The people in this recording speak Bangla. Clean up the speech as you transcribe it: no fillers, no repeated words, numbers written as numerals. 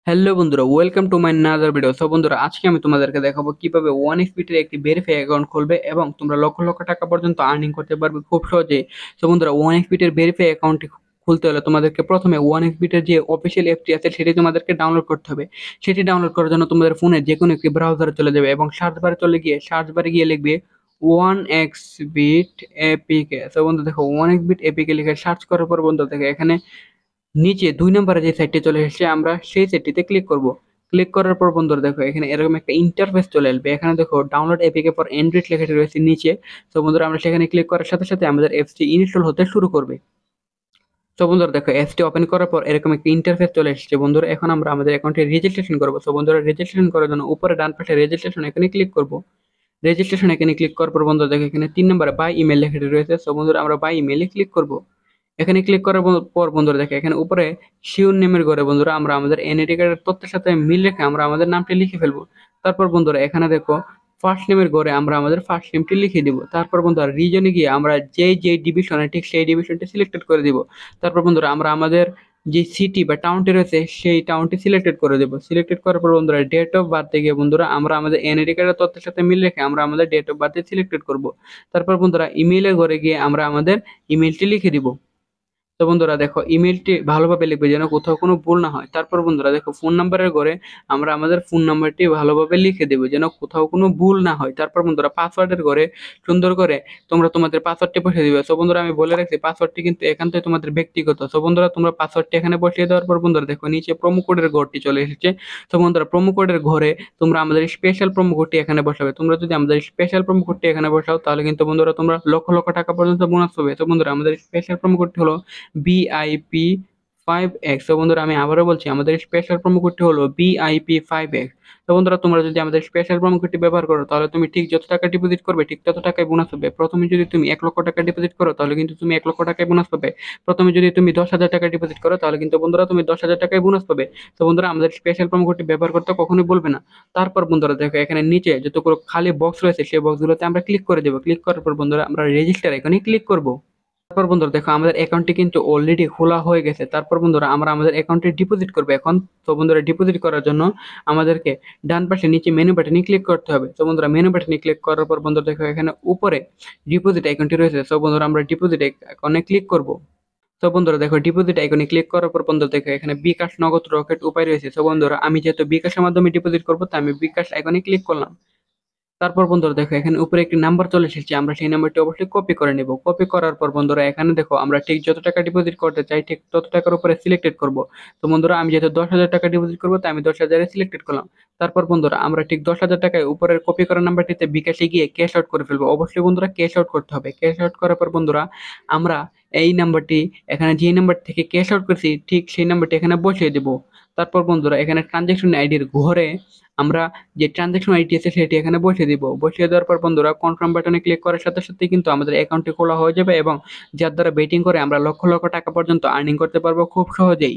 হ্যালো বন্ধুরা, welcome to my another video. So বন্ধুরা, আজকে আমি তোমাদেরকে দেখাবো কিভাবে ওয়ান এক্সপিটের একটি ভেরিফাই অ্যাকাউন্ট খুলবে এবং তোমরা লক্ষ লক্ষ টাকা পর্যন্ত আর্নিং করতে পারবে খুব সহজেই। সো বন্ধুরা, ওয়ান এক্সপিটের ভেরিফাই অ্যাকাউন্টটি খুলতে হলে তোমাদেরকে প্রথমে ওয়ান এক্সপিটের যে অফিসিয়াল অ্যাপটি আছে সেটি তোমাদেরকে ডাউনলোড করতে হবে। সেটি ডাউনলোড করার জন্য তোমাদের ফোনে যে কোনো একটি ব্রাউজারে চলে যাবে এবং সার্চ বারে গিয়ে লিখবে ওয়ান এক্সবিট এপিকে। সো বন্ধু দেখো, ওয়ান এক্সবিট এপিকে লিখে সার্চ করার পর বন্ধু দেখো এখানে নিচে ২ নম্বরে যে সাইটটি চলে এসেছে আমরা সেই সাইটটিতে ক্লিক করব। ক্লিক করার পর বন্ধুরা দেখো এখানে এরকম একটা ইন্টারফেস চলে আসবে। এখানে দেখো ডাউনলোড এপিকে ফর অ্যান্ড্রয়েড লেখাটি রয়েছে নিচে। তো বন্ধুরা আমরা সেখানে ক্লিক করার সাথে সাথে আমাদের অ্যাপসটি ইনস্টল হতে শুরু করবে। তো বন্ধুরা দেখো অ্যাপসটি ওপেন করার পর এরকম একটা ইন্টারফেস চলে এসেছে। বন্ধুরা এখন আমরা আমাদের অ্যাকাউন্টে রেজিস্ট্রেশন করবো। তো বন্ধুরা রেজিস্ট্রেশন করার জন্য উপরে ডান পাশে রেজিস্ট্রেশন এখানে ক্লিক করব। রেজিস্ট্রেশন এখানে ক্লিক করার পর বন্ধুরা দেখো এখানে ৩ নম্বরে বাই ইমেল লেখাটি রয়েছে। তো বন্ধুরা আমরা বাই ইমেলে ক্লিক করব। এখানে ক্লিক করার পর বন্ধুরা দেখো এখানে উপরে শিওর নেমের ঘরে বন্ধুরা আমরা আমাদের এনআইডি কার্ডের তথ্যের সাথে মিল রেখে আমরা আমাদের নামটি লিখে ফেলবো। তারপর বন্ধুরা এখানে দেখো ফার্স্ট নেমের ঘরে আমরা আমাদের ফার্স্ট নেমটি লিখে দিব। তারপর বন্ধুরা রিজনে গিয়ে আমরা যেই ডিভিশনে ঠিক সেই ডিভিশনটি সিলেক্টেড করে দিব। তারপর বন্ধুরা আমরা আমাদের যে সিটি বা টাউনটি রয়েছে সেই টাউনটি সিলেক্টেড করে দেবো। সিলেক্টেড করার পর বন্ধুরা ডেট অফ বার্থে গিয়ে বন্ধুরা আমরা আমাদের এনআইডি কার্ডের তথ্যের সাথে মিল রেখে আমরা আমাদের ডেট অফ বার্থে সিলেক্টেড করব। তারপর বন্ধুরা ইমেইলের ঘরে গিয়ে আমরা আমাদের ইমেলটি লিখে দিব। তো বন্ধুরা দেখো ইমেলটি ভালোভাবে লিখবে যেন কোথাও কোনো ভুল না হয়। তারপর বন্ধুরা দেখো ফোন নাম্বারের ঘরে আমরা আমাদের ফোন নাম্বারটি ভালোভাবে লিখে দেবো যেন কোথাও কোনো ভুল না হয়। তারপর বন্ধুরা পাসওয়ার্ডের ঘরে সুন্দর করে তোমরা তোমাদের পাসওয়ার্ডটি বসিয়ে দিবে। সো বন্ধুরা আমি বলে রাখছি পাসওয়ার্ডটি কিন্তু একান্তই তোমাদের ব্যক্তিগত। সো বন্ধুরা তোমরা পাসওয়ার্ডটি এখানে বসিয়ে দেওয়ার পর বন্ধুরা দেখো নিচে প্রোমো কোডের ঘরটি চলে এসেছে। তো বন্ধুরা প্রোমো কোডের ঘরে তোমরা আমাদের স্পেশাল প্রোমো কোডটি এখানে বসাবে। তোমরা যদি আমাদের স্পেশাল প্রোমো কোডটি এখানে বসাও তাহলে কিন্তু বন্ধুরা তোমরা লক্ষ লক্ষ টাকা পর্যন্ত বোনাস পাবে। তো বন্ধুরা আমাদের স্পেশাল প্রোমো কোডটি হলো BIP5X। তো বন্ধুরা আমি আবারও বলছি আমাদের স্পেশাল প্রোমো কোডটি হলো BIP5X। তো বন্ধুরা তোমরা যদি আমাদের স্পেশাল প্রোমো কোডটি ব্যবহার করো তাহলে তুমি ঠিক যত টাকা ডিপোজিট করবে ঠিক তত টাকায় বোনাস পাবে। প্রথমে যদি তুমি ১ লক্ষ টাকা ডিপোজিট করো তাহলে কিন্তু তুমি ১ লক্ষ টাকায় বোনাস পাবে। প্রথমে যদি তুমি ১০,০০০ টাকা ডিপোজিট করো তাহলে কিন্তু বন্ধুরা তুমি ১০,০০০ টাকায় বোনাস পাবে। তো বন্ধুরা আমাদের স্পেশাল প্রোমো কোডটি ব্যবহার করতে কখনোই বলবে না। তারপর বন্ধুরা দেখো এখানে নিচে যতগুলো খালি বক্স রয়েছে সেই বক্সগুলোতে আমরা ক্লিক করে দেবো। ক্লিক করার পর বন্ধুরা আমরা রেজিস্টার এখানে ক্লিক করবো। তারপর বন্ধুরা দেখো আমাদের অ্যাকাউন্টটি কিন্তু অলরেডি খোলা হয়ে গেছে। তারপর বন্ধুরা আমরা আমাদের অ্যাকাউন্টে ডিপোজিট করবো এখন। তো বন্ধুরা ডিপোজিট করার জন্য আমাদেরকে ডান পাশে নিচে মেনু বাটনে ক্লিক করতে হবে। তো বন্ধুরা মেনু বাটনে ক্লিক করার পর বন্ধুরা দেখো এখানে উপরে ডিপোজিট আইকনটি রয়েছে। তো বন্ধুরা আমরা ডিপোজিট আইকনে ক্লিক করব। তো বন্ধুরা দেখো ডিপোজিট আইকনে ক্লিক করার পর বন্ধুরা দেখো এখানে বিকাশ, নগদ, রকেট উপায় রয়েছে। তো বন্ধুরা আমি যেহেতু বিকাশের মাধ্যমে ডিপোজিট করবো তাই আমি বিকাশ আইকনে ক্লিক করলাম। তারপর বন্ধুরা দেখো এখানে উপরে একটি নাম্বার চলে এসেছে, আমরা সেই নাম্বারটি অবশ্যই কপি করে নেব। কপি করার পর বন্ধুরা এখানে দেখো আমরা ঠিক যত টাকা ডিপোজিট করতে চাই ঠিক তত টাকার উপরে সিলেক্টেড করব। তো বন্ধুরা আমি যেহেতু ১০,০০০ টাকা ডিপোজিট করবো তাই আমি ১০,০০০ সিলেক্টেড করলাম। তারপর বন্ধুরা আমরা ঠিক ১০,০০০ টাকায় উপরের কপি করা নাম্বারটিতে বিকাশে গিয়ে ক্যাশ আউট করে ফেলবো। অবশ্যই বন্ধুরা ক্যাশ আউট করতে হবে। ক্যাশ আউট করার পর বন্ধুরা আমরা এই নাম্বারটি এখানে যে নাম্বার থেকে ক্যাশ আউট করছি ঠিক সেই নাম্বারটি এখানে বসিয়ে দেব। তারপর বন্ধুরা এখানে ট্রানজ্যাকশন আইডির ঘরে আমরা যে ট্রানজ্যাকশন আইডি আছে সেটি এখানে বসিয়ে দিব। বসিয়ে দেওয়ার পর বন্ধুরা কনফার্ম বাটনে ক্লিক করার সাথে সাথে কিন্তু আমাদের অ্যাকাউন্টটি খোলা হয়ে যাবে এবং যার দ্বারা বেটিং করে আমরা লক্ষ লক্ষ টাকা পর্যন্ত আর্নিং করতে পারবো খুব সহজেই।